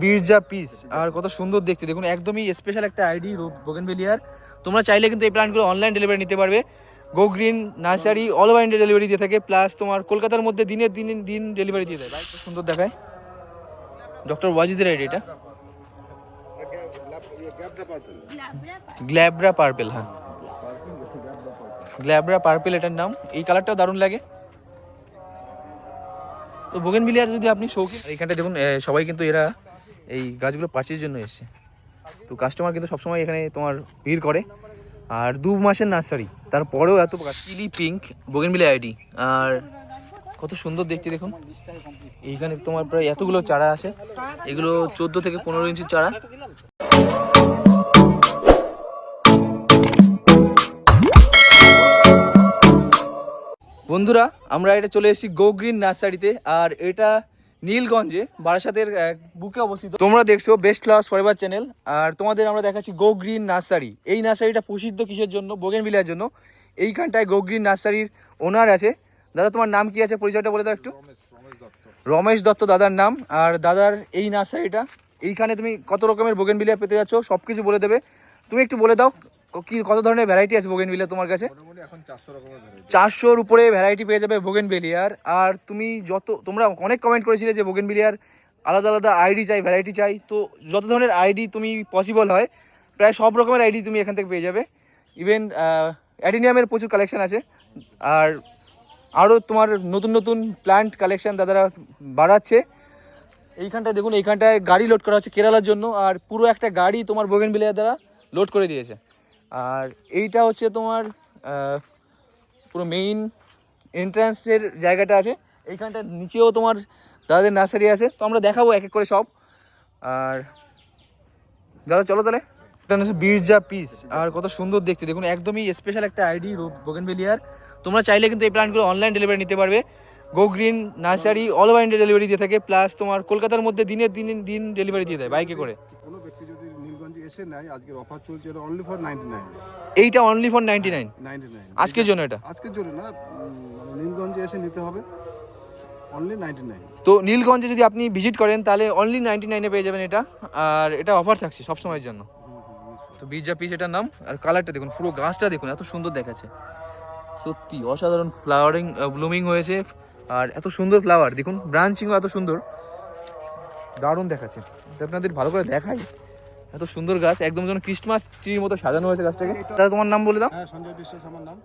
Biraja piece আর কত সুন্দর দেখতে দেখুন, একদমই স্পেশাল একটা আইডি বোগেনভেলিয়ার। তোমরা চাইলে কিন্তু এই প্ল্যান্টগুলো অনলাইন ডেলিভারি নিতে পারবে। Go green nursery all over India delivery দিয়ে থাকে, প্লাস তোমার কলকাতার মধ্যে দিন ডেলিভারি দিয়ে দেয়। খুব সুন্দর দেখায়, ডক্টর ওয়াজিদের আইডি এটা। গ্ল্যাব্রা পার্পেল, হ্যাঁ গ্ল্যাব্রা পার্পেল এটার নাম। এই কালারটাও দারুণ লাগে। তো বোগেনভিলিয়ার যদি আপনি শৌখিন, এইখানটা দেখুন সবাই কিন্তু এরা এই গাছগুলো পার্চেজের জন্য এসছে। তো কাস্টমার কিন্তু সবসময় এখানে তোমার ভিড় করে। আর 2 মাসের নার্সারি, তারপরেও এত চিলি পিঙ্ক বোগেনভিলিয়া আইডি। আর কত সুন্দর দেখতে দেখুন, এইখানে তোমার প্রায় এতগুলো চারা আছে। এগুলো 14 থেকে 15 ইঞ্চির চারা। বন্ধুরা, আমরা এটা চলে এসেছি গো গ্রিন নার্সারিতে। আর এটা নীলগঞ্জে, বারাসাতের বুকে অবস্থিত। তোমরা দেখছো বেস্ট ক্লাস ফরএভার চ্যানেল। আর তোমাদের আমরা দেখাচ্ছি গো গ্রিন নার্সারি। এই নার্সারিটা প্রসিদ্ধ কিসের জন্য? বোগেনভিলিয়ার জন্য। এইখানটায় গো গ্রিন নার্সারির ওনার আছে। দাদা, তোমার নাম কি আছে, পরিচয়টা বলে দাও একটু। রমেশ দত্ত দাদার নাম। আর দাদার এই নার্সারিটা, এইখানে তুমি কত রকমের বোগেনভিলিয়া পেতে যাচ্ছ সব কিছু বলে দেবে। তুমি একটু বলে দাও কি কত ধরনের ভ্যারাইটি আছে বোগেনভিলিয়া তোমার কাছে? 400-র উপরে ভ্যারাইটি পেয়ে যাবে বোগেনভিলিয়ার। আর তুমি তোমরা অনেক কমেন্ট করেছিলে যে বোগেনভিলিয়ার আলাদা আলাদা আইডি চাই, ভ্যারাইটি চাই। তো যত ধরনের আইডি তুমি পসিবল হয়, প্রায় সব রকমের আইডি তুমি এখান থেকে পেয়ে যাবে। ইভেন অ্যাডিনিয়ামের প্রচুর কালেকশান আছে। আর আরও তোমার নতুন নতুন প্ল্যান্ট কালেকশান দাদারা বাড়াচ্ছে। এইখানটায় দেখুন, এইখানটায় গাড়ি লোড করা হচ্ছে কেরালার জন্য। আর পুরো একটা গাড়ি তোমার বোগেনভিলিয়া দ্বারা লোড করে দিয়েছে। আর এইটা হচ্ছে তোমার পুরো মেইন এন্ট্রান্সের জায়গাটা আছে। এইখানটার নিচেও তোমার দাদাদের নার্সারি আছে। তো আমরা দেখাবো এক এক করে সব। আর দাদা চলো তাহলে। এটা হচ্ছে বিরজা পিস আর কত সুন্দর দেখতে দেখুন, একদমই স্পেশাল একটা আইডি বোগেনভিলিয়ার। তোমরা চাইলে কিন্তু এই প্ল্যান্টগুলো অনলাইন ডেলিভারি নিতে পারবে। Go green nursery all over India delivery দিয়ে থাকে, প্লাস তোমার কলকাতার মধ্যে দিন ডেলিভারি দিয়ে দেয় বাইকে করে। কোনো ব্যক্তি যদি নীলগঞ্জে এসে নেয়, আজকের অফার চলছে, এটা অনলি ফর 99। এইটা অনলি ফর 99 আজকের জন্য। এটা আজকের জন্য না, নীলগঞ্জে এসে নিতে হবে, অনলি 99। তো নীলগঞ্জে যদি আপনি ভিজিট করেন তাহলে অনলি 99-এ পেয়ে যাবেন এটা। আর এটা অফার থাকছে সবসময়ের জন্য। তো বিরজা পিস এটার নাম। আর কালারটা দেখুন, পুরো গাছটা দেখুন, এত সুন্দর দেখাচ্ছে, সত্যি অসাধারণ ফ্লাওয়ারিং ব্লুমিং হয়েছে। আর এত সুন্দর ফ্লাওয়ার দেখুন, ব্রাঞ্চিংও এত সুন্দর, দারুণ দেখাচ্ছে। আপনাদের ভালো করে দেখাই, এত সুন্দর গাছ, একদম যেন ক্রিসমাস ট্রির মতো সাজানো হয়েছে গাছটাকে। তাহলে তোমার নাম বলে দাও। হ্যাঁ, সঞ্জয় বিশ্বাস আমার নাম।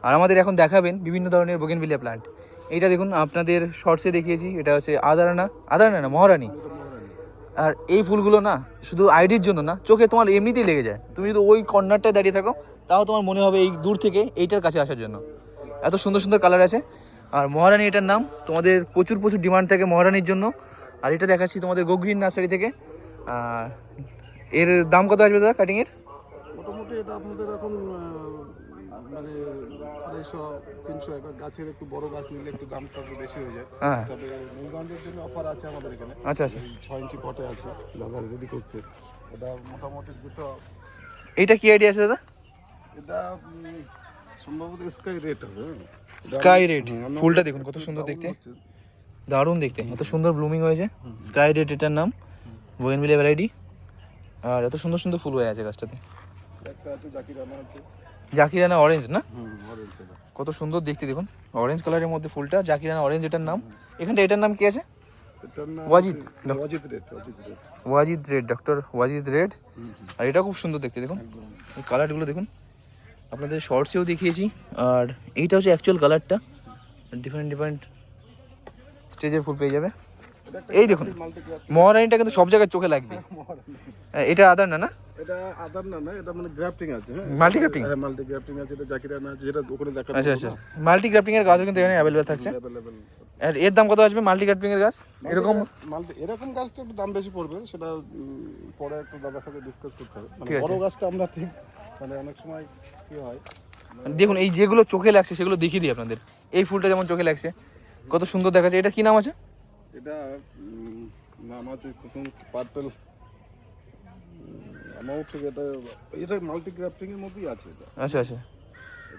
আর আমাদের এখন দেখাবেন বিভিন্ন ধরনের বোগেনভিলিয়া প্ল্যান্ট। এইটা দেখুন, আপনাদের শর্টসে দেখিয়েছি, এটা হচ্ছে আদারানা না মহারানী। আর এই ফুলগুলো না শুধু আইডির জন্য না, চোখে তোমার এমনিতেই লেগে যায়। তুমি যদি ওই কর্নারটায় দাঁড়িয়ে থাকো তাও তোমার মনে হবে এই দূর থেকে এইটার কাছে আসার জন্য। এত সুন্দর সুন্দর কালার আছে। আর মহারানী এটার নাম। তোমাদের প্রচুর ডিমান্ড থাকে মহারানীর জন্য। আর এটা দেখাচ্ছি তোমাদের গো গ্রিন নার্সারি থেকে। এর দাম কত আসবে দাদা কাটিংয়ের? মোটামুটি এটা আপনাদের এখন মানে 250-300। এবার গাছের একটু বড় গাছ নিলে একটু দামটা একটু বেশি হয়ে যায়। তবে নীলগঞ্জের জন্য অফার আছে আমাদের এখানে। আচ্ছা আচ্ছা, 6 ইঞ্চি পটে আছে, দাদা রেডি করছে। এটা মোটামুটি 200। এইটা কি আইডিয়া আছে দাদা? এটা সম্ভবত স্কাই রেড হবে। স্কাই রেড ফুলটা দেখুন কত সুন্দর দেখতে, দারুণ দেখতে, এত সুন্দর ব্লুমিং হয়েছে। স্কাই রেড এটার নাম, বোগেনভিলিয়া ভ্যারাইটি। আর এত সুন্দর সুন্দর ফুল হয়ে আছে গাছটাতে। একটা আছে জাকিরানা আছে। জাকিরানা অরেঞ্জ না? অরেঞ্জ। কত সুন্দর দেখতে দেখুন, অরেঞ্জ কালারের মধ্যে ফুলটা, জাকিরানা অরেঞ্জ এটার নাম। এখানটা এটার নাম কি আছে? এটার নাম Wajid red. Wajid red, doctor Wajid red. আর এটা খুব সুন্দর দেখতে দেখুন, এই কালারগুলো দেখুন, আপনাদের শর্টসেও দেখিয়েছি। আর এইটা হচ্ছে অ্যাকচুয়াল কালারটা, ডিফারেন্ট স্টেজের ফুল পেয়ে যাবে। এই দেখুন মহারানীটা কিন্তু সব জায়গায় চোখে লাগবে। এটা আদার না? এটা আদার না, এটা মানে গ্রাফটিং আছে। হ্যাঁ, মাল্টি গ্রাফটিং। হ্যাঁ, মাল্টি গ্রাফটিং আছে। এটা জাকিরানা আছে, যেটা ওখানে দেখানো। আচ্ছা, মাল্টি গ্রাফটিং এর গাছও কিন্তু এখানে অ্যাভেলেবল থাকছে। আর এর দাম কত আসবে মাল্টি গ্রাফটিং এর গাছ? এরকম গাছ তো একটু দাম বেশি পড়বে, সেটা পরে একটু দাদার সাথে ডিসকাস করতে হবে। মানে বড় গাছটা আমরা ঠিক মানে অনেক সময় কি হয় দেখুন, এই যেগুলো চোখে লাগছে সেগুলো দেখিয়ে দিই আপনাদের। এই ফুলটা যেমন চোখে লাগছে, কত সুন্দর দেখাচ্ছে। এটা কি নাম আছে? এটা নাম আছে পার্পল অ্যামাউন্ট। এটা মাল্টি গ্রাফটিং এর মধ্যেই আছে এটা। আচ্ছা,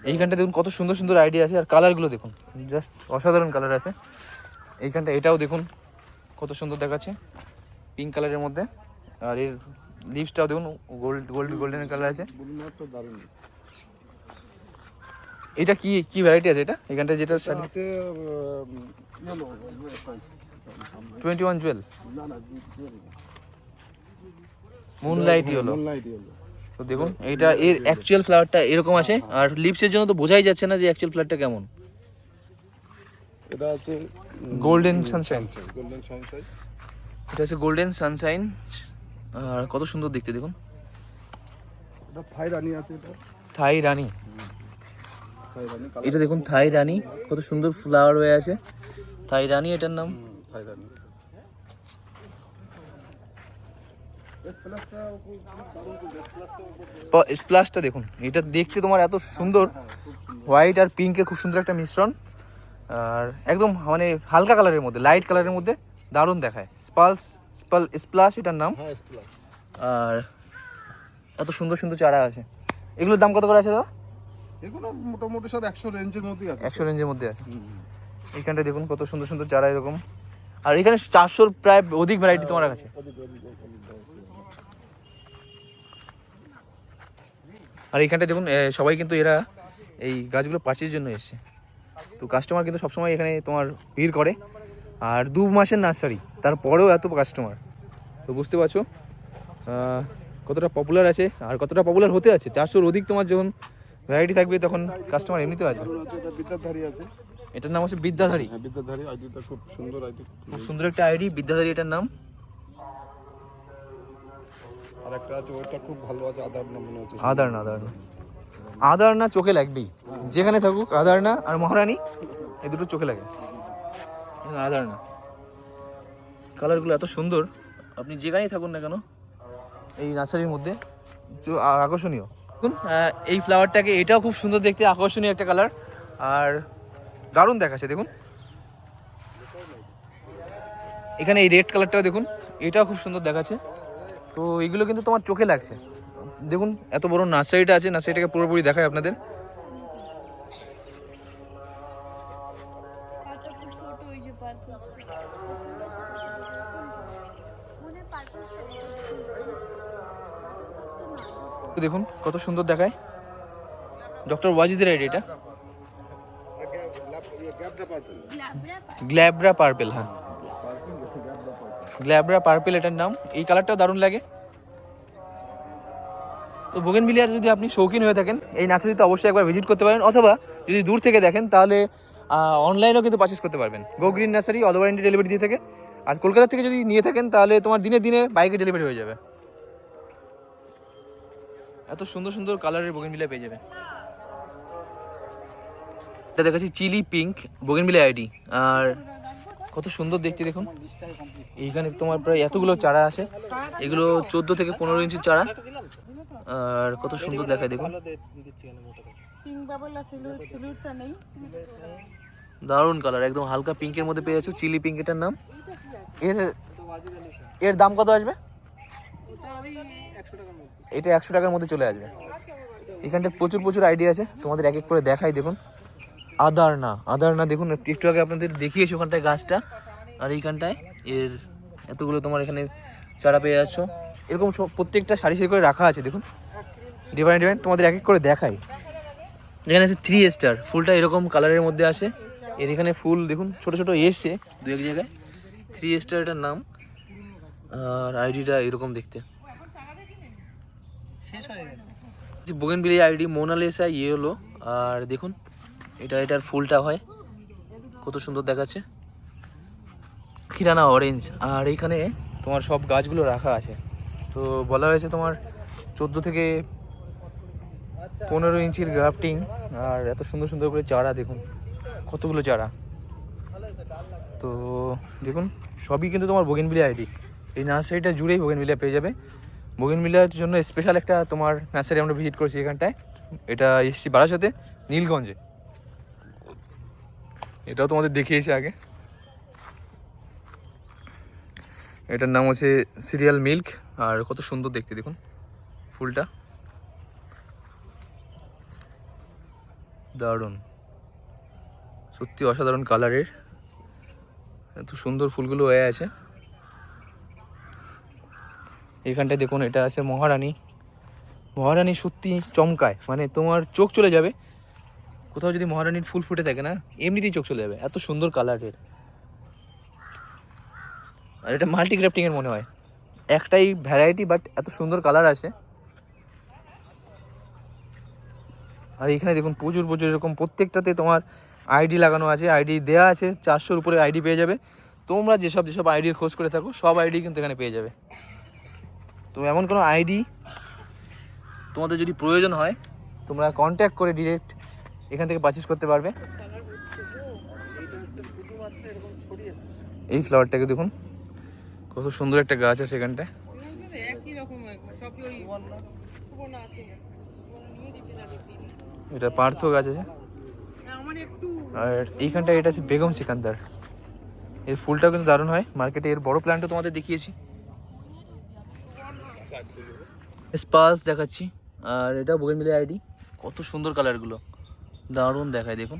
এইখানটা দেখুন কত সুন্দর সুন্দর আইডিয়া আছে। আর কালারগুলো দেখুন, জাস্ট অসাধারণ কালার আছে এইখানটা। এটাও দেখুন কত সুন্দর দেখাচ্ছে। পিঙ্ক কালারের মধ্যে। আর এর লিপসটাও দেখুন গোল্ডেন কালার আছে। বুলমারটা দারুণ। এটা কি কি ভ্যারাইটি আছে এটা এখানটা যেটা এটা আছে 21 জুয়েল না না মুনলাইট ইয়েলো। Moonlight yellow. তো দেখুন এইটা এর অ্যাকচুয়াল ফ্লাওয়ারটা এরকম আসে, আর লিপসের জন্য তো বোঝাই যাচ্ছে না যে অ্যাকচুয়াল ফ্লাওয়ারটা কেমন। এটা আছে গোল্ডেন সানশাইন। Golden Sunshine. এটা হচ্ছে গোল্ডেন সানশাইন, আর কত সুন্দর দেখতে দেখুন। এটা থাই রানী আছে। এটা থাই রানী। থাই রানী এটা দেখুন থাই রানী, কত সুন্দর ফ্লাওয়ার হয়ে আছে। থাই রানী এটার নাম। থাই রানী। স্প্লাশটা দেখুন, এটা দেখতে তোমার এত সুন্দর, হোয়াইট আর পিঙ্কের খুব সুন্দর একটা মিশ্রণ, আর একদম মানে হালকা কালারের মধ্যে, লাইট কালারের মধ্যে দারুণ দেখায়। স্প্লাশ এটার নাম। হ্যাঁ স্প্লাশ। আর এত সুন্দর সুন্দর চারা আছে। এগুলোর দাম কত করে আছে দাদা? এগুলো মোটামুটি সব 100 রেঞ্জের মধ্যেই আছে। 100 রেঞ্জের মধ্যে আছে। এইখানটা দেখুন কত সুন্দর সুন্দর চারা এরকম, আর এখানে 400 প্রায় অধিক ভ্যারাইটি তোমার কাছে। আর এইখানটা দেখুন সবাই কিন্তু এরা এই গাছগুলো পার্চেজের জন্য এসছে। তো কাস্টমার কিন্তু সবসময় এখানে তোমার ভিড় করে, আর 2 মাসের নার্সারি তারপরেও এত কাস্টমার। তো বুঝতে পারছো কতটা পপুলার আছে আর কতটা পপুলার হতে আছে। 400-র অধিক তোমার যখন ভ্যারাইটি থাকবে তখন কাস্টমার এমনিতেও আসবে। এটা বিদ্যাধারী আছে। এটার নাম হচ্ছে বিদ্যাধারী। হ্যাঁ বিদ্যাধারী, আইডিটা খুব সুন্দর আইডি। খুব সুন্দর একটা আইডি বিদ্যাধারী এটার নাম। আর একটা আছে ওইটা খুব ভালো আছে, আদারনা মনে হচ্ছে। আদারনা চোখে লাগবেই, যেখানে থাকুক আদারনা আর মহারানী এই দুটো চোখে লাগে। আদারনা কালারগুলো এত সুন্দর, আপনি যেখানেই থাকুন না কেন এই নার্সারির মধ্যে আকর্ষণীয়। দেখুন এই ফ্লাওয়ারটাকে, এটাও খুব সুন্দর দেখতে, আকর্ষণীয় একটা কালার আর দারুণ দেখাচ্ছে। দেখুন এখানে এই রেড কালারটাও দেখুন, এটাও খুব সুন্দর দেখাচ্ছে। তো এগুলো কিন্তু তোমার চোখে লাগছে। দেখুন এত বড় নার্সারিটা আছে, নার্সারিটাকে পুরোপুরি দেখায় আপনাদের। দেখুন কত সুন্দর দেখায়, ডক্টর ওয়াজিদের আইডি এটা। গ্ল্যাব্রা পার্পেল। হ্যাঁ গ্ল্যাব্রা পার্পেল এটার নাম। এই কালারটাও দারুণ লাগে। তো বোগেনভিলিয়ার যদি আপনি শৌখিন হয়ে থাকেন এই নার্সারিতে অবশ্যই একবার ভিজিট করতে পারেন, অথবা যদি দূর থেকে দেখেন তাহলে অনলাইনেও কিন্তু পারচেস করতে পারবেন। Go green nursery all over India delivery দিয়ে থাকে। আর কলকাতা থেকে যদি নিয়ে থাকেন তাহলে তোমার দিনে দিনে বাইকে ডেলিভারি হয়ে যাবে। এত সুন্দর সুন্দর কালারের বোগেনভিলিয়া পেয়ে যাবে। এটা দেখাচ্ছি চিলি পিঙ্ক বোগেনভিলিয়া আইডি, আর কত সুন্দর দেখতে দেখুন। এইখানে তোমার প্রায় এতগুলো চারা আছে, এগুলো 14 থেকে 15 ইঞ্চির চারা, আর কত সুন্দর দেখায় দেখুন। দারুণ কালার, একদম হালকা পিঙ্কের মধ্যে পেয়ে যাচ্ছ, চিলি পিঙ্ক এটার নাম। এর দাম কত আসবে? এটা 100 টাকার মধ্যে চলে আসবে। এখানটা প্রচুর প্রচুর আইডিয়া আছে, তোমাদের এক এক করে দেখাই। দেখুন আদারনা দেখুন, একটু আগে আপনাদের দেখিয়েছি ওখানটায় গাছটা, আর এইখানটায় এর এতগুলো তোমার এখানে চারা পেয়ে যাচ্ছ। এরকম সব প্রত্যেকটা সারি সারি করে রাখা আছে। দেখুন ডিফারেন্ট তোমাদের এক এক করে দেখাই। এখানে আছে 3 স্টার ফুলটা, এরকম কালারের মধ্যে আসে। এর এখানে ফুল দেখুন ছোট ছোট এসছে 2-1 জায়গায়। 3 স্টার এটার নাম, আর আইডিটা এরকম দেখতে। Bougainvillea ID Monalisa yellow. আর দেখুন এটার ফুলটা হয় কত সুন্দর দেখাচ্ছে, কিরানা অরেঞ্জ। আর এইখানে তোমার সব গাছগুলো রাখা আছে। তো বলা হয়েছে তোমার 14 থেকে 15 ইঞ্চির গ্রাফটিং, আর এত সুন্দর সুন্দর করে চারা দেখুন, কতগুলো চারা। তো দেখুন সবই কিন্তু তোমার বোগেনভিলিয়া আইডি। এই নার্সারিটা জুড়েই বোগেনভিলিয়া পেয়ে যাবে। বোগেনভিলিয়ার জন্য স্পেশাল একটা তোমার নার্সারি আমরা ভিজিট করেছি এখানটায়। এটা এসছি বারাসাতে নীলগঞ্জে, এটাও তোমাদের দেখিয়েছি আগে। এটার নাম হচ্ছে সিরিয়াল মিল্ক, আর কত সুন্দর দেখতে দেখুন ফুলটা, দারুণ সত্যি অসাধারণ কালারের, এত সুন্দর ফুলগুলো হয়ে আছে। এখানটায় দেখুন, এটা আছে মহারানী। মহারানী সত্যি চমকায়, মানে তোমার চোখ চলে যাবে। কোথাও যদি মহারানীর ফুল ফুটে থাকে না, এমনিতেই চোখ চলে যাবে, এত সুন্দর কালারের। আর এটা মাল্টি গ্রাফটিংয়ের মনে হয়, একটাই ভ্যারাইটি বাট এত সুন্দর কালার আছে। আর এখানে দেখুন প্রচুর এরকম প্রত্যেকটাতে তোমার আইডি লাগানো আছে, আইডি দেওয়া আছে, 400-র উপরে আইডি পেয়ে যাবে। তোমরা যেসব আইডির খোঁজ করে থাকো সব আইডি কিন্তু এখানে পেয়ে যাবে। তো এমন কোনো আইডি তোমাদের যদি প্রয়োজন হয়, তোমরা কন্ট্যাক্ট করে ডিরেক্ট এখান থেকে পারচেস করতে পারবে। এই ফ্লাওয়ারটাকে দেখুন, কত সুন্দর একটা গাছ আছে এখানটায়। এটা পার্থ গাছ আছে। আর এইখানটা এটা আছে বেগম সিকান্দার। এর ফুলটাও কিন্তু দারুণ হয়। মার্কেটে এর বড় প্ল্যান্টও তোমাদের দেখিয়েছি, স্পাস দেখাচ্ছি। আর এটা বোগেনভিলিয়া আইডি, কত সুন্দর কালারগুলো, দারুণ দেখায় দেখুন।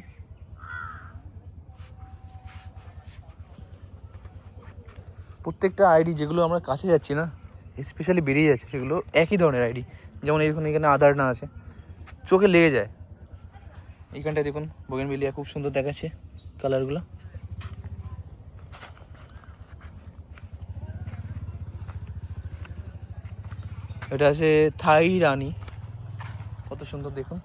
প্রত্যেকটা আইডি যেগুলো আমরা কাছে যাচ্ছি না, স্পেশালি বেরিয়ে যাচ্ছে, সেগুলো একই ধরনের আইডি। যেমন এখানে আদার না আছে, চোখে লেগে যায়। এইখানটায় দেখুন বোগেনভিলিয়া খুব সুন্দর দেখাচ্ছে কালারগুলো। এটা আছে থাই রানী, কত সুন্দর দেখুন।